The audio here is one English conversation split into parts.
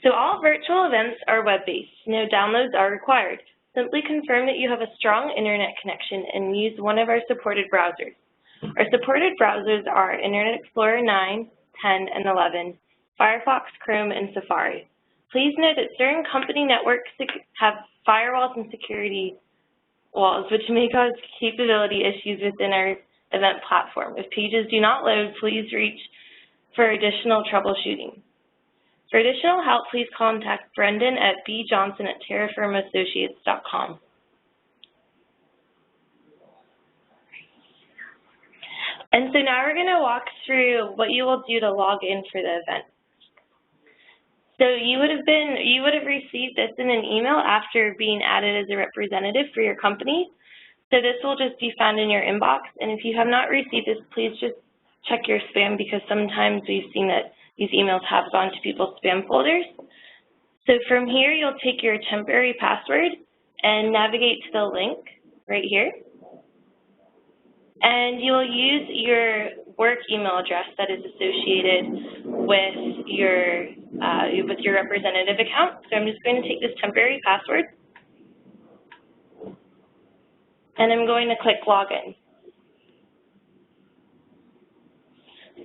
So all virtual events are web-based. No downloads are required. Simply confirm that you have a strong internet connection and use one of our supported browsers. Our supported browsers are Internet Explorer 9, 10, and 11, Firefox, Chrome, and Safari. Please note that certain company networks have firewalls and security walls, which may cause capability issues within our event platform. If pages do not load, please reach for additional troubleshooting. For additional help, please contact Brendan at bjohnson@terrafirmaassociates.com. And so now we're going to walk through what you will do to log in for the event. So you would have received this in an email after being added as a representative for your company. So this will just be found in your inbox. And if you have not received this, please just check your spam, because sometimes we've seen that these emails have gone to people's spam folders. So from here, you'll take your temporary password and navigate to the link right here. And you'll use your work email address that is associated with your representative account. So I'm just going to take this temporary password, and I'm going to click Login.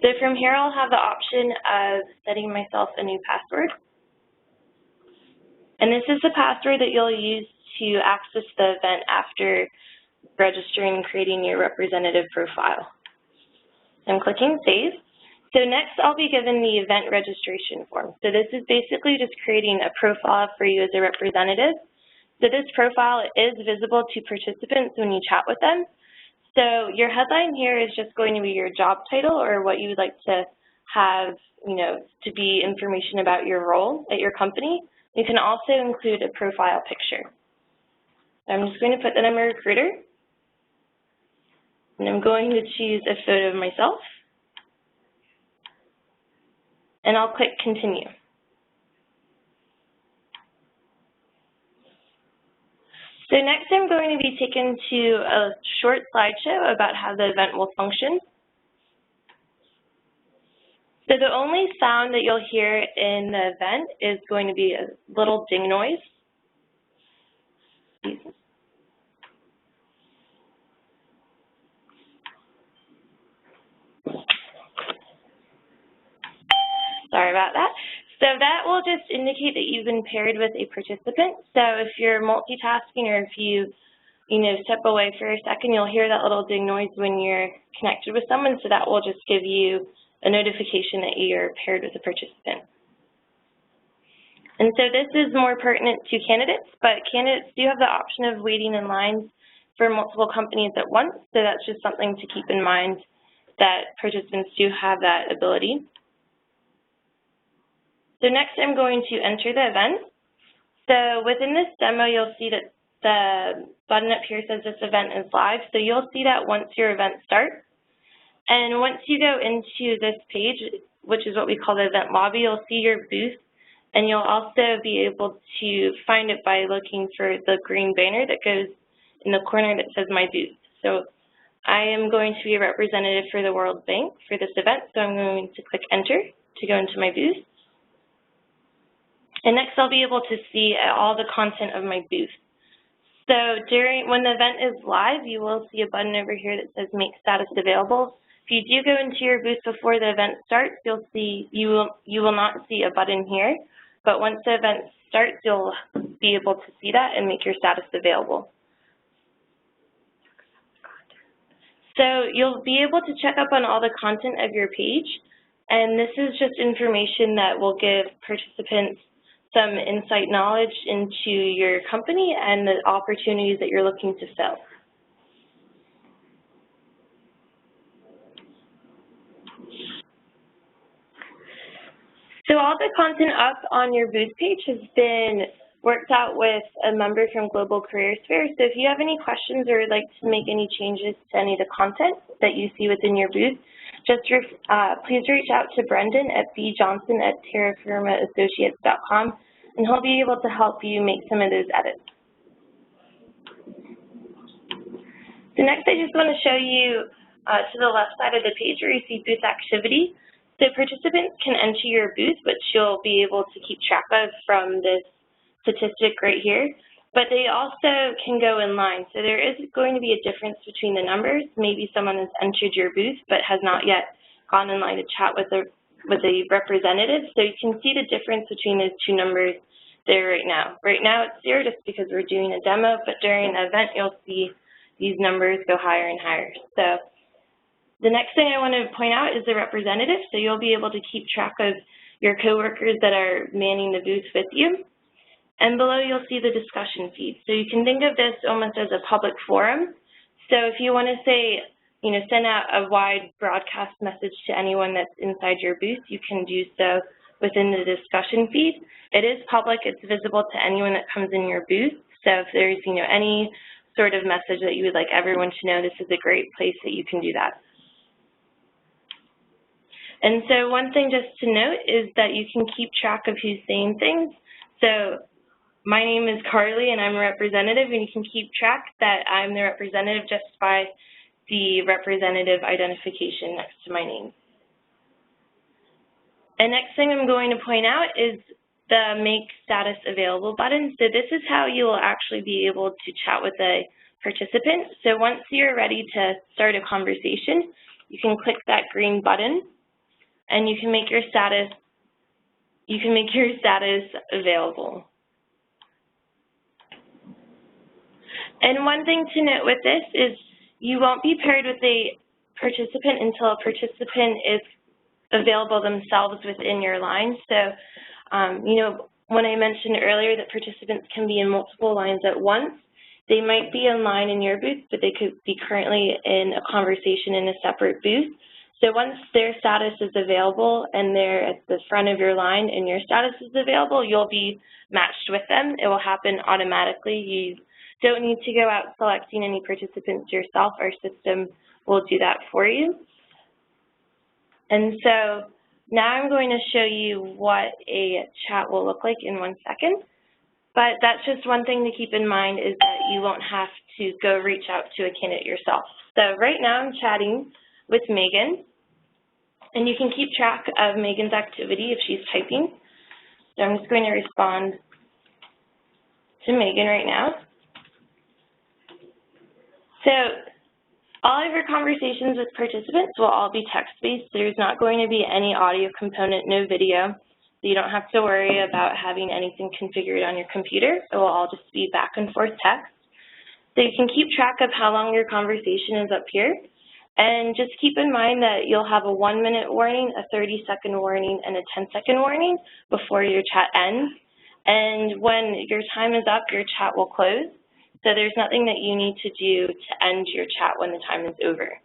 So from here, I'll have the option of setting myself a new password. And this is the password that you'll use to access the event after registering and creating your representative profile. I'm clicking Save. So next, I'll be given the event registration form. So this is basically just creating a profile for you as a representative. So this profile is visible to participants when you chat with them. So your headline here is just going to be your job title, or what you would like to have, to be information about your role at your company. You can also include a profile picture. So I'm just going to put that I'm a recruiter. And I'm going to choose a photo of myself. And I'll click Continue. So next I'm going to be taken to a short slideshow about how the event will function. So the only sound that you'll hear in the event is going to be a little ding noise. Sorry about that. So that will just indicate that you've been paired with a participant. So if you're multitasking, or if you step away for a second, you'll hear that little ding noise when you're connected with someone. So that will just give you a notification that you're paired with a participant. And so this is more pertinent to candidates, but candidates do have the option of waiting in lines for multiple companies at once. So that's just something to keep in mind, that participants do have that ability. So next I'm going to enter the event. So within this demo, you'll see that the button up here says this event is live. So you'll see that once your event starts. And once you go into this page, which is what we call the event lobby, you'll see your booth. And you'll also be able to find it by looking for the green banner that goes in the corner that says My Booth. So I am going to be a representative for the World Bank for this event. So I'm going to click Enter to go into my booth. And next I'll be able to see all the content of my booth. So when the event is live, you will see a button over here that says Make Status Available. If you do go into your booth before the event starts, you'll see you will not see a button here. But once the event starts, you'll be able to see that and make your status available. So you'll be able to check up on all the content of your page. And this is just information that will give participants some insight knowledge into your company and the opportunities that you're looking to fill. So all the content up on your booth page has been worked out with a member from Global Careers Fair. So if you have any questions or would like to make any changes to any of the content that you see within your booth, just please reach out to Brendan at bjohnson@terrafirmaassociates.com, and he'll be able to help you make some of those edits. So next I just want to show you to the left side of the page where you see Booth Activity. So participants can enter your booth, which you'll be able to keep track of from this statistic right here, but they also can go in line. So there is going to be a difference between the numbers. Maybe someone has entered your booth but has not yet gone in line to chat with a representative. So you can see the difference between those two numbers there right now. Right now it's 0 just because we're doing a demo, but during an event you'll see these numbers go higher and higher. So the next thing I want to point out is the representative. So you'll be able to keep track of your coworkers that are manning the booth with you. And below you'll see the discussion feed. So you can think of this almost as a public forum. So if you want to say, send out a wide broadcast message to anyone that's inside your booth, you can do so within the discussion feed. It is public, it's visible to anyone that comes in your booth. So if there's, any sort of message that you would like everyone to know, this is a great place that you can do that. And so one thing just to note is that you can keep track of who's saying things. So my name is Carly and I'm a representative, and you can keep track that I'm the representative just by the representative identification next to my name. And next thing I'm going to point out is the Make Status Available button. So this is how you will actually be able to chat with a participant. So once you're ready to start a conversation, you can click that green button and you can make your status available. And one thing to note with this is you won't be paired with a participant until a participant is available themselves within your line. So, when I mentioned earlier that participants can be in multiple lines at once, they might be in line in your booth, but they could be currently in a conversation in a separate booth. So once their status is available and they're at the front of your line and your status is available, you'll be matched with them. It will happen automatically. You don't need to go out selecting any participants yourself. Our system will do that for you. And so now I'm going to show you what a chat will look like in 1 second. But that's just one thing to keep in mind, is that you won't have to go reach out to a candidate yourself. So right now I'm chatting with Megan, and you can keep track of Megan's activity if she's typing. So I'm just going to respond to Megan right now. So all of your conversations with participants will all be text-based. There's not going to be any audio component, no video. So you don't have to worry about having anything configured on your computer. It will all just be back and forth text. So you can keep track of how long your conversation is up here. And just keep in mind that you'll have a 1-minute warning, a 30-second warning, and a 10-second warning before your chat ends. And when your time is up, your chat will close. So there's nothing that you need to do to end your chat when the time is over.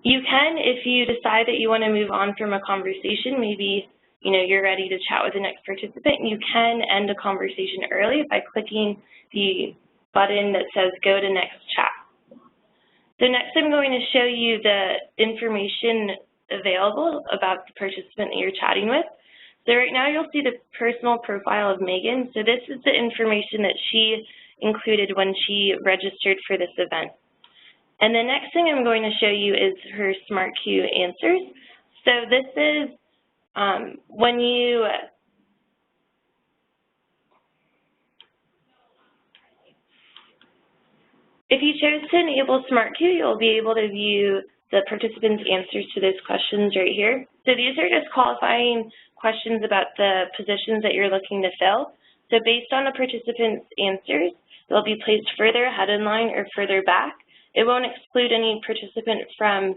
You can, if you decide that you want to move on from a conversation, maybe you're ready to chat with the next participant, you can end a conversation early by clicking the button that says Go to Next Chat. So next I'm going to show you the information available about the participant that you're chatting with. So right now you'll see the personal profile of Megan. So this is the information that she included when she registered for this event. And the next thing I'm going to show you is her SmartQ answers. So this is when you if you chose to enable SmartQ, you'll be able to view the participants' answers to those questions right here. So these are just qualifying questions about the positions that you're looking to fill. So based on the participants' answers, they'll be placed further ahead in line or further back. It won't exclude any participant from,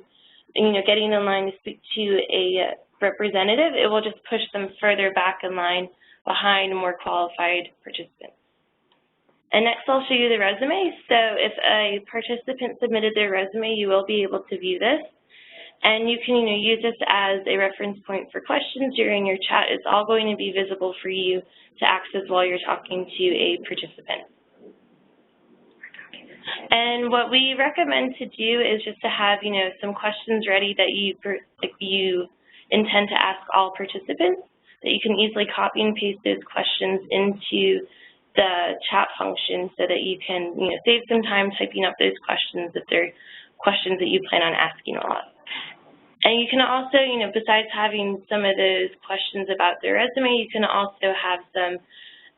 getting in line to speak to a representative. It will just push them further back in line behind more qualified participants. And next I'll show you the resume. So if a participant submitted their resume, you will be able to view this. And you can use this as a reference point for questions during your chat. It's all going to be visible for you to access while you're talking to a participant. And what we recommend to do is just to have, some questions ready that you intend to ask all participants, that you can easily copy and paste those questions into the chat function so that you can, save some time typing up those questions if they're questions that you plan on asking a lot. And you can also, besides having some of those questions about their resume, you can also have some,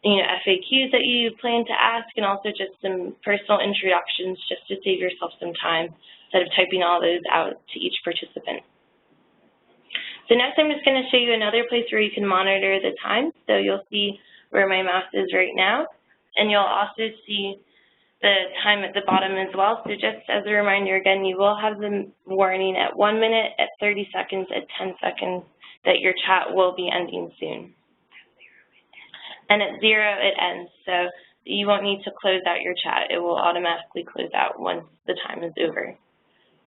FAQs that you plan to ask, and also just some personal introductions just to save yourself some time instead of typing all those out to each participant. So next I'm just going to show you another place where you can monitor the time. So you'll see where my mouse is right now, and you'll also see the time at the bottom as well. So just as a reminder, again, you will have the warning at 1 minute, at 30 seconds, at 10 seconds that your chat will be ending soon. And at 0, it ends. So you won't need to close out your chat. It will automatically close out once the time is over.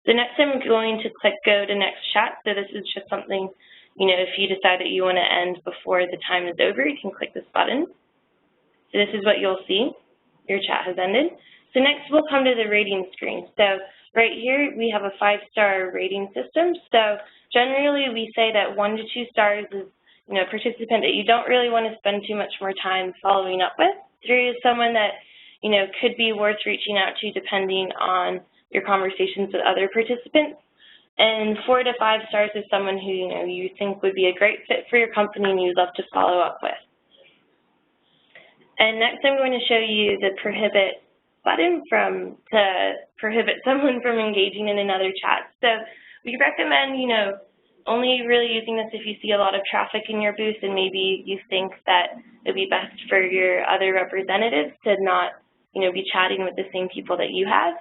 So next I'm going to click Go to Next Chat. So this is just something, if you decide that you want to end before the time is over, you can click this button. So this is what you'll see. Your chat has ended. So next we'll come to the rating screen. So right here we have a 5-star rating system. So generally we say that 1 to 2 stars is a participant that you don't really want to spend too much more time following up with. 3 is someone that could be worth reaching out to depending on your conversations with other participants. And 4 to 5 stars is someone who you think would be a great fit for your company and you'd love to follow up with. And next I'm going to show you the prohibit button to prohibit someone from engaging in another chat. So we recommend, only really using this if you see a lot of traffic in your booth and maybe you think that it would be best for your other representatives to not, be chatting with the same people that you have.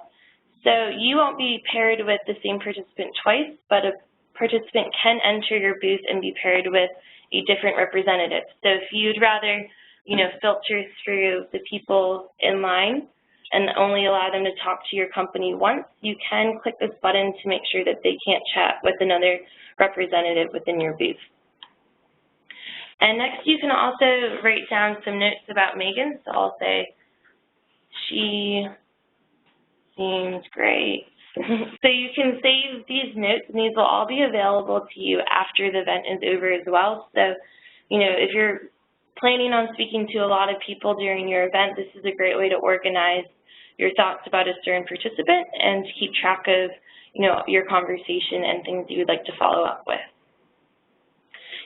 So you won't be paired with the same participant twice, but a participant can enter your booth and be paired with a different representative. So if you'd rather filter through the people in line and only allow them to talk to your company once, you can click this button to make sure that they can't chat with another representative within your booth. And next you can also write down some notes about Megan. So I'll say, she seems great. So you can save these notes, and these will all be available to you after the event is over as well. So, if you're planning on speaking to a lot of people during your event, this is a great way to organize your thoughts about a certain participant and to keep track of, your conversation and things you would like to follow up with.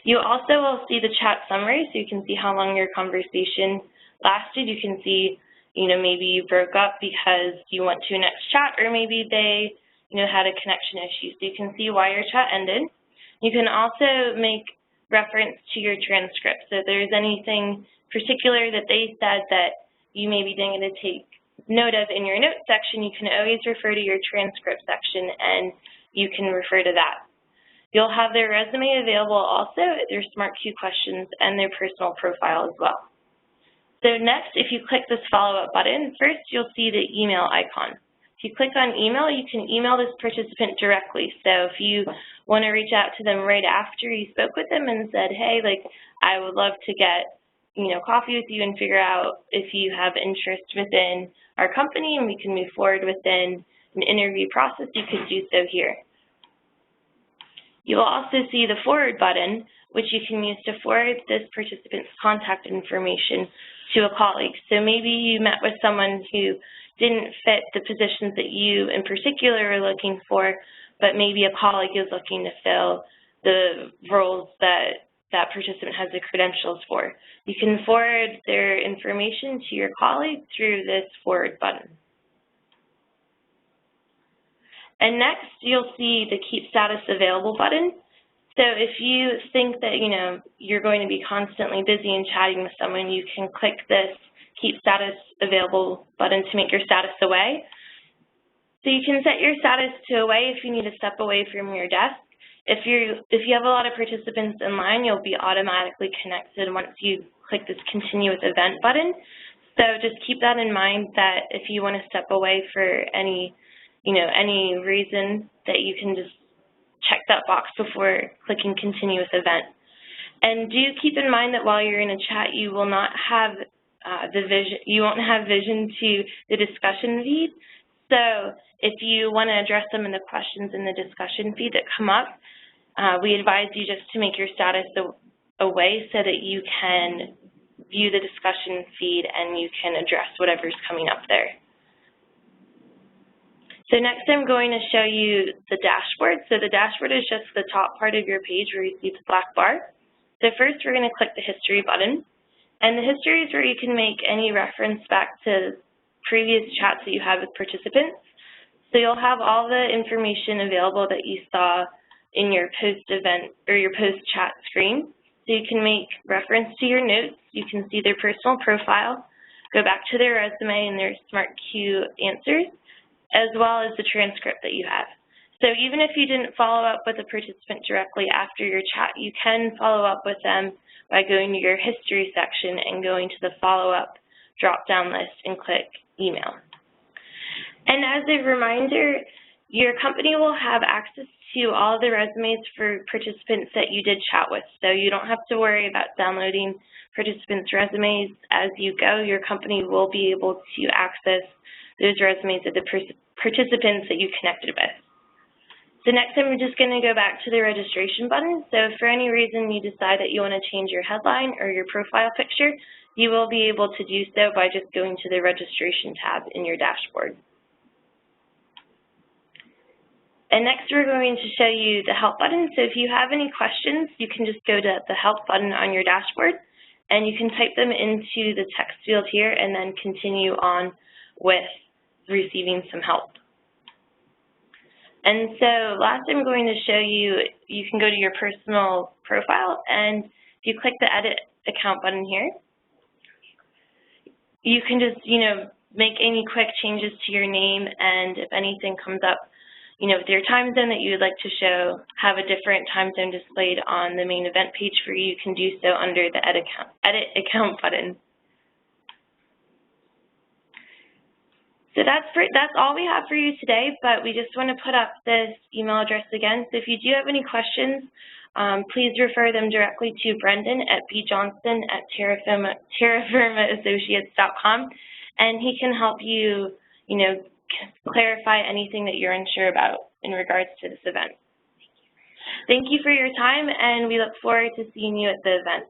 You also will see the chat summary, so you can see how long your conversation lasted. You can see, maybe you broke up because you went to a next chat, or maybe they, had a connection issue. So you can see why your chat ended. You can also make reference to your transcript. So if there's anything particular that they said that you maybe didn't get to take note of in your notes section, you can always refer to your transcript section and you can refer to that. You'll have their resume available also, their Smart Q questions, and their personal profile as well. So next, if you click this follow-up button, first you'll see the email icon. If you click on email, you can email this participant directly. So if you want to reach out to them right after you spoke with them and said, hey, I would love to get, coffee with you and figure out if you have interest within our company and we can move forward within an interview process, you could do so here. You will also see the forward button, which you can use to forward this participant's contact information to a colleague. So maybe you met with someone who didn't fit the positions that you in particular are looking for, but maybe a colleague is looking to fill the roles that that participant has the credentials for. You can forward their information to your colleague through this forward button. And next, you'll see the Keep Status Available button. So if you think that, you're going to be constantly busy and chatting with someone, you can click this Keep Status Available button to make your status away. So you can set your status to away if you need to step away from your desk. If you have a lot of participants in line, you'll be automatically connected once you click this Continue with Event button. So just keep that in mind, that if you want to step away for any reason, that you can just check that box before clicking Continue with Event. And do keep in mind that while you're in a chat, you will not have you won't have vision to the discussion feed. So if you want to address some of the questions in the discussion feed that come up, we advise you just to make your status away so that you can view the discussion feed and you can address whatever's coming up there. So next I'm going to show you the dashboard. So the dashboard is just the top part of your page where you see the black bar. So first we're going to click the history button. And the history is where you can make any reference back to previous chats that you had with participants. So you'll have all the information available that you saw in your post-event or your post-chat screen. So you can make reference to your notes, you can see their personal profile, go back to their resume and their SmartQ answers, as well as the transcript that you have. So even if you didn't follow up with a participant directly after your chat, you can follow up with them by going to your history section and going to the follow-up drop-down list and click email. And as a reminder, your company will have access to all the resumes for participants that you did chat with. So you don't have to worry about downloading participants' resumes as you go. Your company will be able to access those resumes of the participants that you connected with. So next I'm just going to go back to the registration button. So if for any reason you decide that you want to change your headline or your profile picture, you will be able to do so by just going to the registration tab in your dashboard. And next we're going to show you the help button. So if you have any questions, you can just go to the help button on your dashboard and you can type them into the text field here and then continue on with receiving some help. And so last I'm going to show you, you can go to your personal profile and if you click the edit account button here, you can just, make any quick changes to your name, and if anything comes up, with your time zone that you would like to show, have a different time zone displayed on the main event page for you, you can do so under the edit account button. So that's all we have for you today, but we just want to put up this email address again. So if you do have any questions, please refer them directly to Brendan at bjohnson@terrafirmaassociates.com, and he can help you, clarify anything that you're unsure about in regards to this event. Thank you for your time, and we look forward to seeing you at the event.